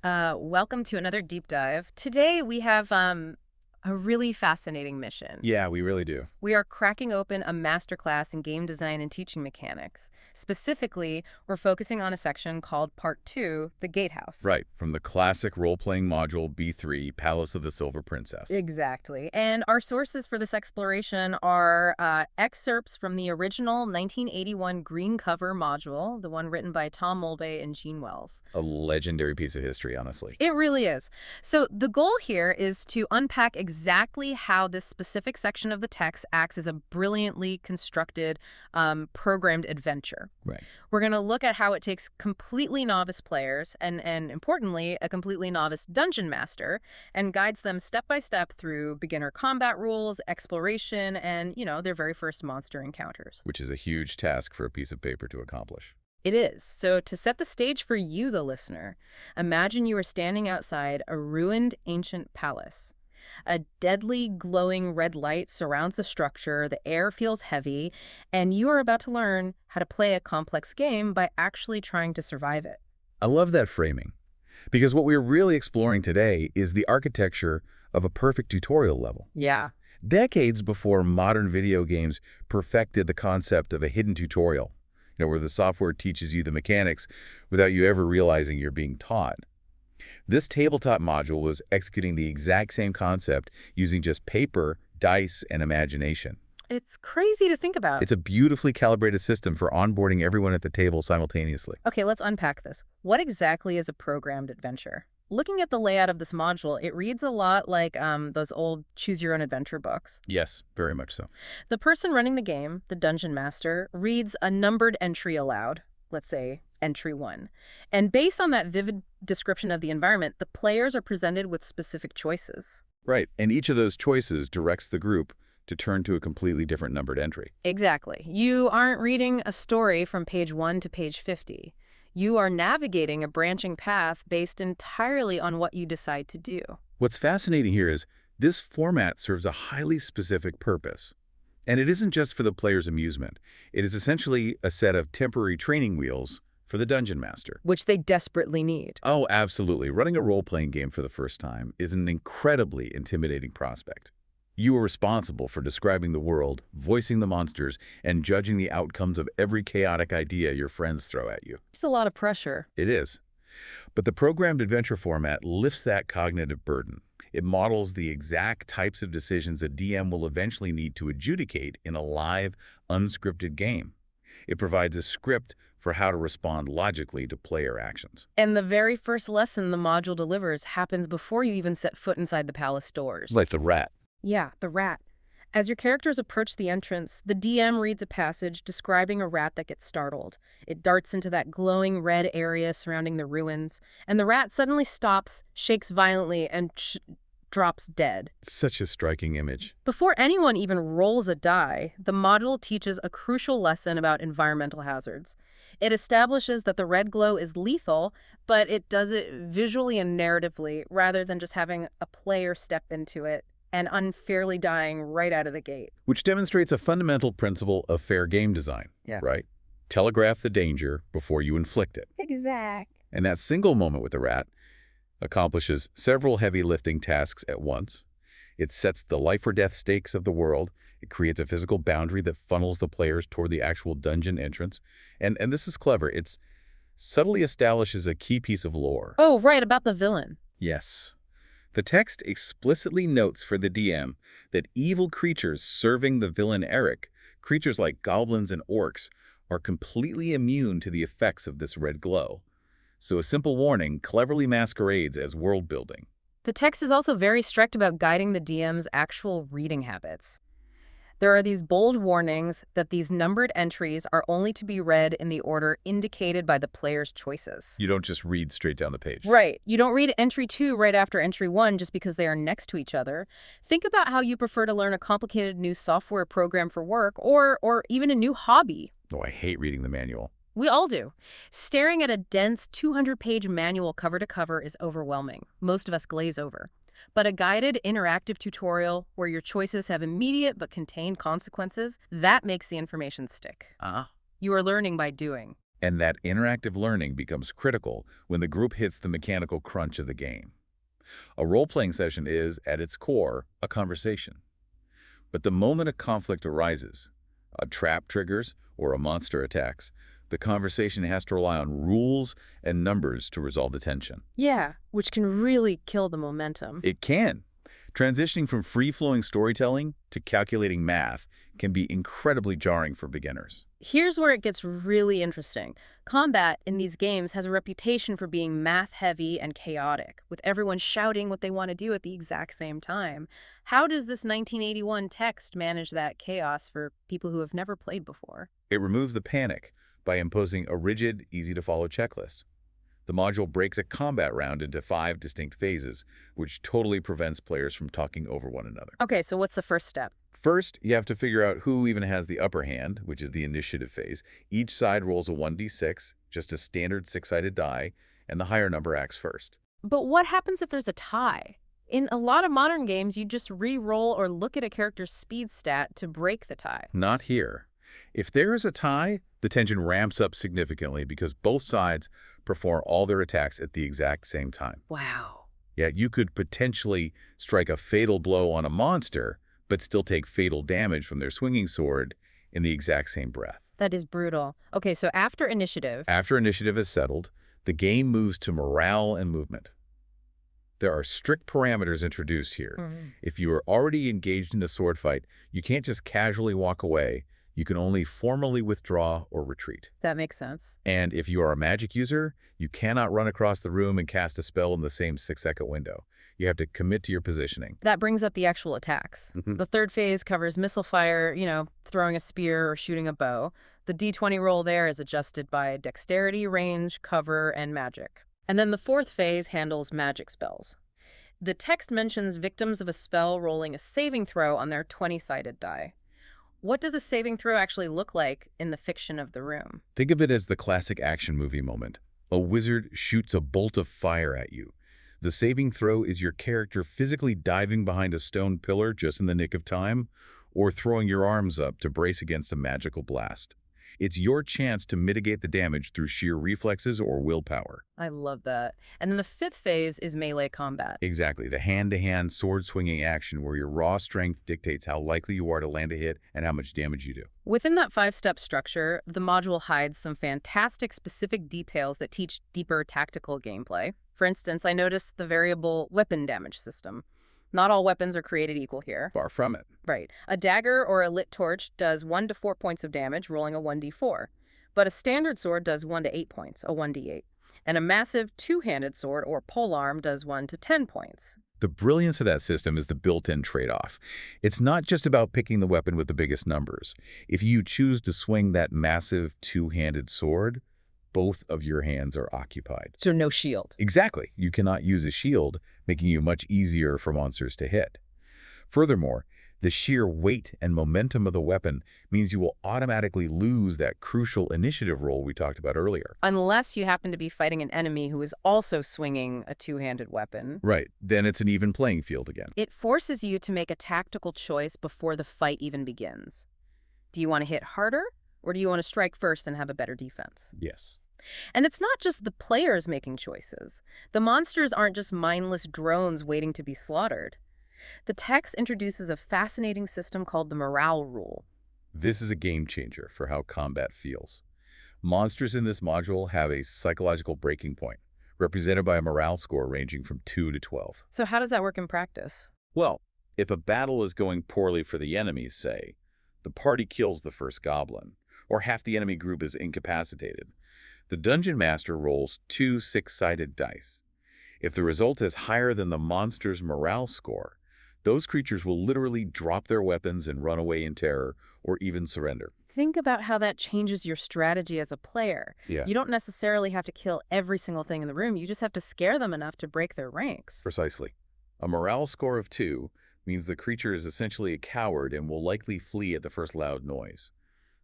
Welcome to another deep dive. Today we have a really fascinating mission. Yeah, we really do. We are cracking open a masterclass in game design and teaching mechanics. Specifically, we're focusing on a section called Part 2, the Gatehouse. Right, from the classic role-playing module B3, Palace of the Silver Princess. Exactly. And our sources for this exploration are excerpts from the original 1981 green cover module, the one written by Tom Mulvey and Gene Wells. A legendary piece of history, honestly. It really is. So the goal here is to unpack exactly how this specific section of the text acts as a brilliantly constructed, programmed adventure. Right. We're going to look at how it takes completely novice players and importantly, a completely novice dungeon master and guides them step by step through beginner combat rules, exploration, and, their very first monster encounters. Which is a huge task for a piece of paper to accomplish. It is. So to set the stage for you, the listener, imagine you are standing outside a ruined ancient palace. A deadly glowing red light surrounds the structure, the air feels heavy, and you are about to learn how to play a complex game by actually trying to survive it. I love that framing, because what we're really exploring today is the architecture of a perfect tutorial level. Yeah. Decades before modern video games perfected the concept of a hidden tutorial, where the software teaches you the mechanics without you ever realizing you're being taught. This tabletop module was executing the exact same concept using just paper, dice, and imagination. It's crazy to think about. It's a beautifully calibrated system for onboarding everyone at the table simultaneously. Okay, let's unpack this. What exactly is a programmed adventure? Looking at the layout of this module, it reads a lot like those old choose-your-own-adventure books. Yes, very much so. The person running the game, the dungeon master, reads a numbered entry aloud, let's say entry 1. And based on that vivid description of the environment, the players are presented with specific choices. Right, and each of those choices directs the group to turn to a completely different numbered entry. Exactly. You aren't reading a story from page 1 to page 50. You are navigating a branching path based entirely on what you decide to do. What's fascinating here is this format serves a highly specific purpose. And it isn't just for the player's amusement. It is essentially a set of temporary training wheels for the dungeon master. Which they desperately need. Oh, absolutely. Running a role-playing game for the first time is an incredibly intimidating prospect. You are responsible for describing the world, voicing the monsters, and judging the outcomes of every chaotic idea your friends throw at you. It's a lot of pressure. It is. But the programmed adventure format lifts that cognitive burden. It models the exact types of decisions a DM will eventually need to adjudicate in a live, unscripted game. It provides a script for how to respond logically to player actions. And the very first lesson the module delivers happens before you even set foot inside the palace doors. Like the rat. Yeah, the rat. As your characters approach the entrance, the DM reads a passage describing a rat that gets startled. It darts into that glowing red area surrounding the ruins, and the rat suddenly stops, shakes violently, and drops dead. Such a striking image. Before anyone even rolls a die, the module teaches a crucial lesson about environmental hazards. It establishes that the red glow is lethal, but it does it visually and narratively rather than just having a player step into it and unfairly dying right out of the gate. Which demonstrates a fundamental principle of fair game design, right? Telegraph the danger before you inflict it. Exact. And that single moment with the rat accomplishes several heavy lifting tasks at once. It sets the life or death stakes of the world. It creates a physical boundary that funnels the players toward the actual dungeon entrance. And this is clever. It subtly establishes a key piece of lore. Oh, right, about the villain. Yes. The text explicitly notes for the DM that evil creatures serving the villain Eric, creatures like goblins and orcs, are completely immune to the effects of this red glow. So a simple warning cleverly masquerades as world building. The text is also very strict about guiding the DM's actual reading habits. There are these bold warnings that these numbered entries are only to be read in the order indicated by the player's choices. You don't just read straight down the page. Right. You don't read entry 2 right after entry 1 just because they are next to each other. Think about how you prefer to learn a complicated new software program for work or even a new hobby. Oh, I hate reading the manual. We all do. Staring at a dense 200-page manual cover to cover is overwhelming. Most of us glaze over. But a guided interactive tutorial where your choices have immediate but contained consequences, that makes the information stick. You are learning by doing. And that interactive learning becomes critical when the group hits the mechanical crunch of the game. A role-playing session is, at its core, a conversation. But the moment a conflict arises, a trap triggers, or a monster attacks, the conversation has to rely on rules and numbers to resolve the tension. Yeah, which can really kill the momentum. It can. Transitioning from free-flowing storytelling to calculating math can be incredibly jarring for beginners. Here's where it gets really interesting. Combat in these games has a reputation for being math-heavy and chaotic, with everyone shouting what they want to do at the exact same time. How does this 1981 text manage that chaos for people who have never played before? It removes the panic by imposing a rigid, easy-to-follow checklist. The module breaks a combat round into 5 distinct phases, which totally prevents players from talking over one another. Okay, so what's the first step? First, you have to figure out who even has the upper hand, which is the initiative phase. Each side rolls a 1d6, just a standard 6-sided die, and the higher number acts first. But what happens if there's a tie? In a lot of modern games, you just re-roll or look at a character's speed stat to break the tie. Not here. If there is a tie, the tension ramps up significantly because both sides perform all their attacks at the exact same time. Wow. Yeah, you could potentially strike a fatal blow on a monster, but still take fatal damage from their swinging sword in the exact same breath. That is brutal. Okay, so after initiative... After initiative is settled, the game moves to morale and movement. There are strict parameters introduced here. If you are already engaged in a sword fight, you can't just casually walk away. You can only formally withdraw or retreat. That makes sense. And if you are a magic user, you cannot run across the room and cast a spell in the same 6-second window. You have to commit to your positioning. That brings up the actual attacks. The third phase covers missile fire, throwing a spear or shooting a bow. The D20 roll there is adjusted by dexterity, range, cover, and magic. And then the fourth phase handles magic spells. The text mentions victims of a spell rolling a saving throw on their 20-sided die. What does a saving throw actually look like in the fiction of the room? Think of it as the classic action movie moment. A wizard shoots a bolt of fire at you. The saving throw is your character physically diving behind a stone pillar just in the nick of time, or throwing your arms up to brace against a magical blast. It's your chance to mitigate the damage through sheer reflexes or willpower. I love that. And then the fifth phase is melee combat. Exactly, the hand-to-hand sword-swinging action where your raw strength dictates how likely you are to land a hit and how much damage you do. Within that 5-step structure, the module hides some fantastic specific details that teach deeper tactical gameplay. For instance, I noticed the variable weapon damage system. Not all weapons are created equal here. Far from it. Right. A dagger or a lit torch does 1 to 4 points of damage, rolling a 1d4. But a standard sword does 1 to 8 points, a 1d8. And a massive two-handed sword or polearm does 1 to 10 points. The brilliance of that system is the built-in trade-off. It's not just about picking the weapon with the biggest numbers. If you choose to swing that massive two-handed sword, both of your hands are occupied. So no shield. Exactly. You cannot use a shield, making you much easier for monsters to hit. Furthermore, the sheer weight and momentum of the weapon means you will automatically lose that crucial initiative roll we talked about earlier. Unless you happen to be fighting an enemy who is also swinging a two-handed weapon. Right. Then it's an even playing field again. It forces you to make a tactical choice before the fight even begins. Do you want to hit harder, or do you want to strike first and have a better defense? Yes. And it's not just the players making choices. The monsters aren't just mindless drones waiting to be slaughtered. The text introduces a fascinating system called the morale rule. This is a game changer for how combat feels. Monsters in this module have a psychological breaking point, represented by a morale score ranging from 2 to 12. So how does that work in practice? Well, if a battle is going poorly for the enemies, say, the party kills the first goblin, or half the enemy group is incapacitated, the Dungeon Master rolls 2 6-sided dice. If the result is higher than the monster's morale score, those creatures will literally drop their weapons and run away in terror, or even surrender. Think about how that changes your strategy as a player. Yeah. You don't necessarily have to kill every single thing in the room. You just have to scare them enough to break their ranks. Precisely. A morale score of 2 means the creature is essentially a coward and will likely flee at the first loud noise.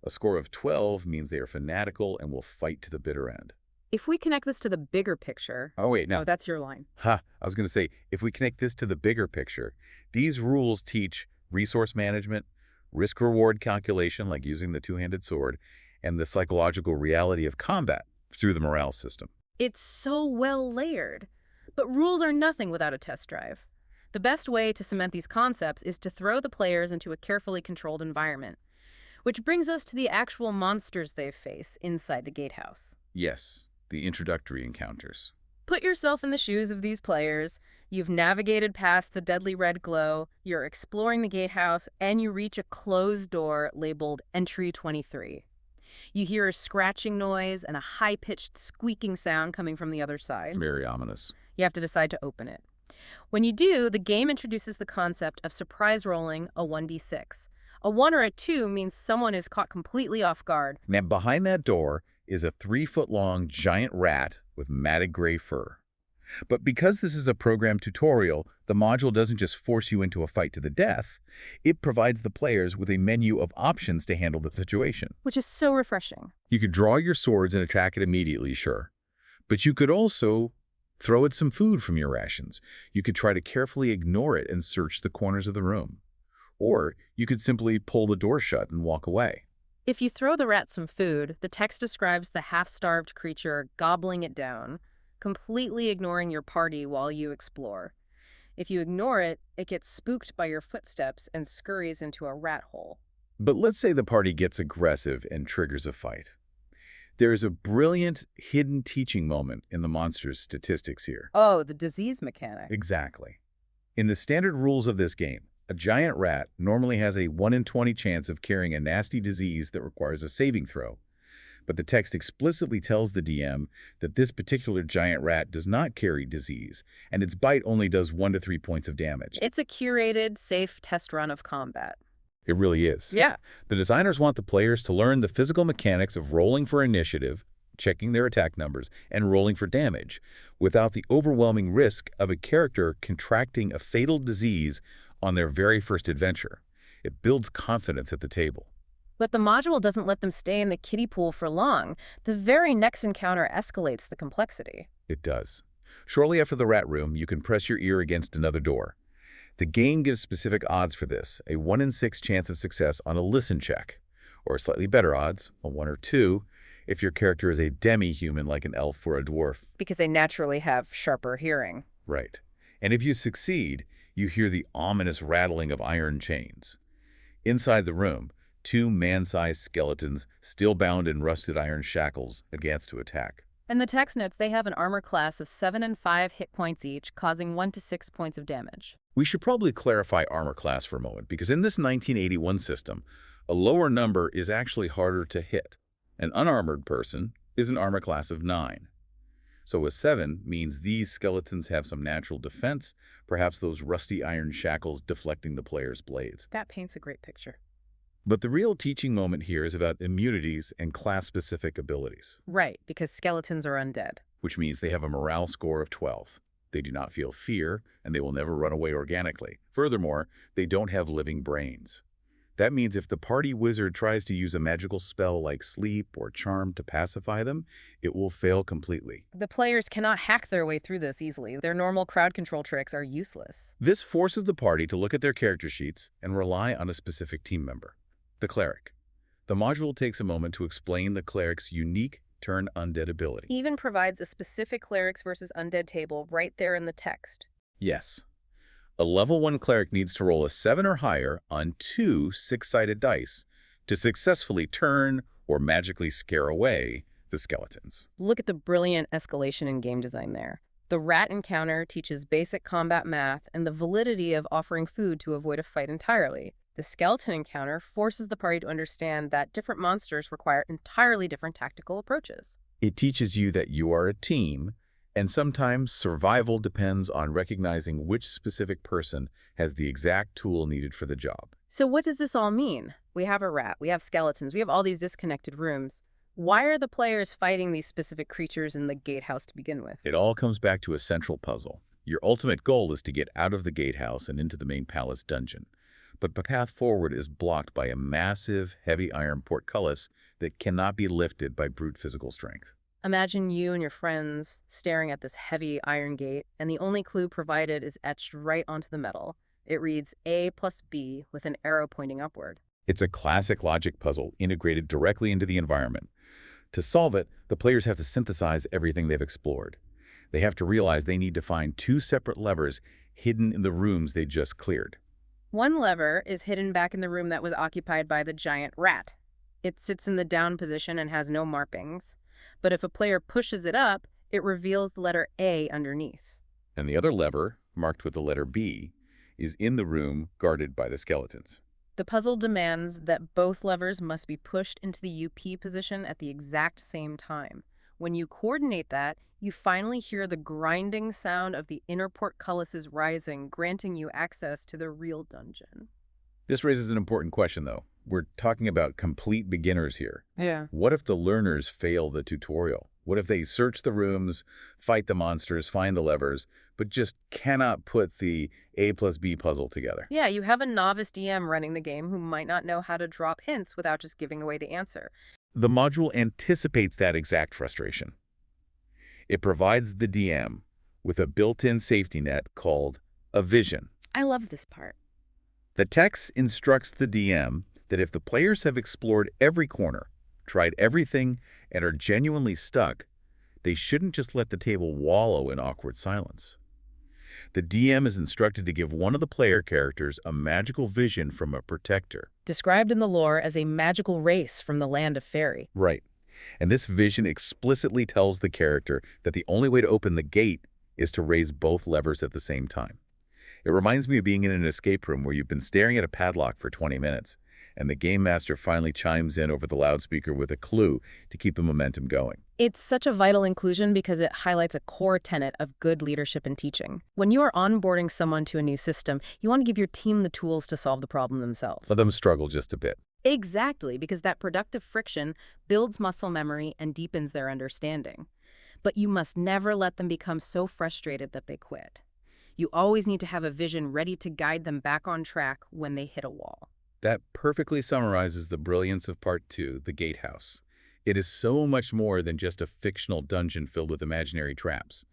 A score of 12 means they are fanatical and will fight to the bitter end. If we connect this to the bigger picture... Oh, wait, Oh, that's your line. I was going to say, if we connect this to the bigger picture, these rules teach resource management, risk-reward calculation, like using the two-handed sword, and the psychological reality of combat through the morale system. It's so well layered. But rules are nothing without a test drive. The best way to cement these concepts is to throw the players into a carefully controlled environment. Which brings us to the actual monsters they face inside the gatehouse. Yes, the introductory encounters. Put yourself in the shoes of these players. You've navigated past the deadly red glow, you're exploring the gatehouse, and you reach a closed door labeled Entry 23. You hear a scratching noise and a high-pitched squeaking sound coming from the other side. Very ominous. You have to decide to open it. When you do, the game introduces the concept of surprise rolling a 1d6. A 1 or a 2 means someone is caught completely off guard. Now, behind that door is a 3-foot-long giant rat with matted gray fur. But because this is a program tutorial, the module doesn't just force you into a fight to the death. It provides the players with a menu of options to handle the situation. Which is so refreshing. You could draw your swords and attack it immediately, sure. But you could also throw it some food from your rations. You could try to carefully ignore it and search the corners of the room. Or you could simply pull the door shut and walk away. If you throw the rat some food, the text describes the half-starved creature gobbling it down, completely ignoring your party while you explore. If you ignore it, it gets spooked by your footsteps and scurries into a rat hole. But let's say the party gets aggressive and triggers a fight. There is a brilliant hidden teaching moment in the monster's statistics here. Oh, the disease mechanic. Exactly. In the standard rules of this game, a giant rat normally has a 1 in 20 chance of carrying a nasty disease that requires a saving throw. But the text explicitly tells the DM that this particular giant rat does not carry disease, and its bite only does 1 to 3 points of damage. It's a curated, safe test run of combat. It really is. Yeah. The designers want the players to learn the physical mechanics of rolling for initiative, checking their attack numbers, and rolling for damage, without the overwhelming risk of a character contracting a fatal disease on their very first adventure. It builds confidence at the table. But the module doesn't let them stay in the kiddie pool for long. The very next encounter escalates the complexity. It does. Shortly after the rat room, you can press your ear against another door. The game gives specific odds for this, a 1 in 6 chance of success on a listen check, or slightly better odds, a 1 or 2, if your character is a demi-human like an elf or a dwarf. Because they naturally have sharper hearing. Right. And if you succeed, you hear the ominous rattling of iron chains. Inside the room, 2 man-sized skeletons, still bound in rusted iron shackles, advance to attack. And the text notes they have an armor class of 7 and 5 hit points each, causing 1 to 6 points of damage. We should probably clarify armor class for a moment, because in this 1981 system, a lower number is actually harder to hit. An unarmored person is an armor class of 9. So a 7 means these skeletons have some natural defense, perhaps those rusty iron shackles deflecting the player's blades. That paints a great picture. But the real teaching moment here is about immunities and class-specific abilities. Right, because skeletons are undead. Which means they have a morale score of 12. They do not feel fear, and they will never run away organically. Furthermore, they don't have living brains. That means if the party wizard tries to use a magical spell like sleep or charm to pacify them, it will fail completely. The players cannot hack their way through this easily. Their normal crowd control tricks are useless. This forces the party to look at their character sheets and rely on a specific team member. The cleric. The module takes a moment to explain the cleric's unique turn undead ability. Even provides a specific clerics versus undead table right there in the text. Yes. A level 1 cleric needs to roll a 7 or higher on 2 6-sided dice to successfully turn or magically scare away the skeletons. Look at the brilliant escalation in game design there. The rat encounter teaches basic combat math and the validity of offering food to avoid a fight entirely. The skeleton encounter forces the party to understand that different monsters require entirely different tactical approaches. It teaches you that you are a team, and sometimes survival depends on recognizing which specific person has the exact tool needed for the job. So what does this all mean? We have a rat, we have skeletons, we have all these disconnected rooms. Why are the players fighting these specific creatures in the gatehouse to begin with? It all comes back to a central puzzle. Your ultimate goal is to get out of the gatehouse and into the main palace dungeon. But the path forward is blocked by a massive, heavy iron portcullis that cannot be lifted by brute physical strength. Imagine you and your friends staring at this heavy iron gate, and the only clue provided is etched right onto the metal. It reads A plus B with an arrow pointing upward. It's a classic logic puzzle integrated directly into the environment. To solve it, the players have to synthesize everything they've explored. They have to realize they need to find two separate levers hidden in the rooms they just cleared. One lever is hidden back in the room that was occupied by the giant rat. It sits in the down position and has no markings. But if a player pushes it up, it reveals the letter A underneath. And the other lever, marked with the letter B, is in the room guarded by the skeletons. The puzzle demands that both levers must be pushed into the UP position at the exact same time. When you coordinate that, you finally hear the grinding sound of the inner portcullises rising, granting you access to the real dungeon. This raises an important question, though. We're talking about complete beginners here. Yeah. What if the learners fail the tutorial? What if they search the rooms, fight the monsters, find the levers, but just cannot put the A plus B puzzle together? Yeah, you have a novice DM running the game who might not know how to drop hints without just giving away the answer. The module anticipates that exact frustration. It provides the DM with a built-in safety net called a vision. I love this part. The text instructs the DM that if the players have explored every corner, tried everything, and are genuinely stuck, they shouldn't just let the table wallow in awkward silence. The DM is instructed to give one of the player characters a magical vision from a protector. Described in the lore as a magical race from the land of fairy. Right. And this vision explicitly tells the character that the only way to open the gate is to raise both levers at the same time. It reminds me of being in an escape room where you've been staring at a padlock for 20 minutes, and the game master finally chimes in over the loudspeaker with a clue to keep the momentum going. It's such a vital inclusion because it highlights a core tenet of good leadership and teaching. When you are onboarding someone to a new system, you want to give your team the tools to solve the problem themselves. Let them struggle just a bit. Exactly, because that productive friction builds muscle memory and deepens their understanding. But you must never let them become so frustrated that they quit. You always need to have a vision ready to guide them back on track when they hit a wall. That perfectly summarizes the brilliance of Part 2, The Gatehouse. It is so much more than just a fictional dungeon filled with imaginary traps.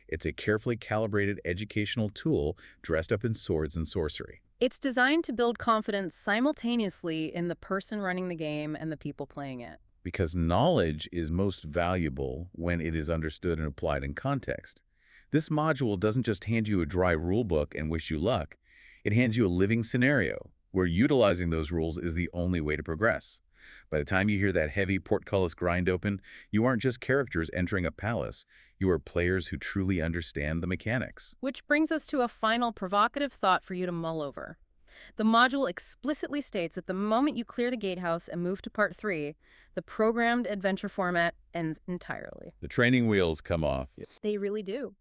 It's a carefully calibrated educational tool dressed up in swords and sorcery. It's designed to build confidence simultaneously in the person running the game and the people playing it. Because knowledge is most valuable when it is understood and applied in context. This module doesn't just hand you a dry rulebook and wish you luck. It hands you a living scenario where utilizing those rules is the only way to progress. By the time you hear that heavy portcullis grind open, you aren't just characters entering a palace. You are players who truly understand the mechanics. Which brings us to a final provocative thought for you to mull over. The module explicitly states that the moment you clear the gatehouse and move to Part 3, the programmed adventure format ends entirely. The training wheels come off. They really do.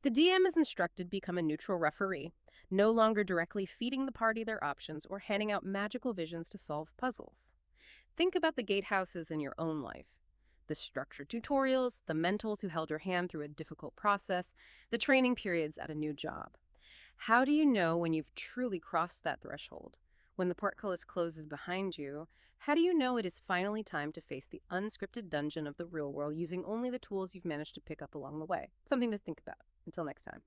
The DM is instructed to become a neutral referee, no longer directly feeding the party their options or handing out magical visions to solve puzzles. Think about the gatehouses in your own life. The structured tutorials, the mentors who held your hand through a difficult process, the training periods at a new job. How do you know when you've truly crossed that threshold? When the portcullis closes behind you, how do you know it is finally time to face the unscripted dungeon of the real world using only the tools you've managed to pick up along the way? Something to think about. Until next time.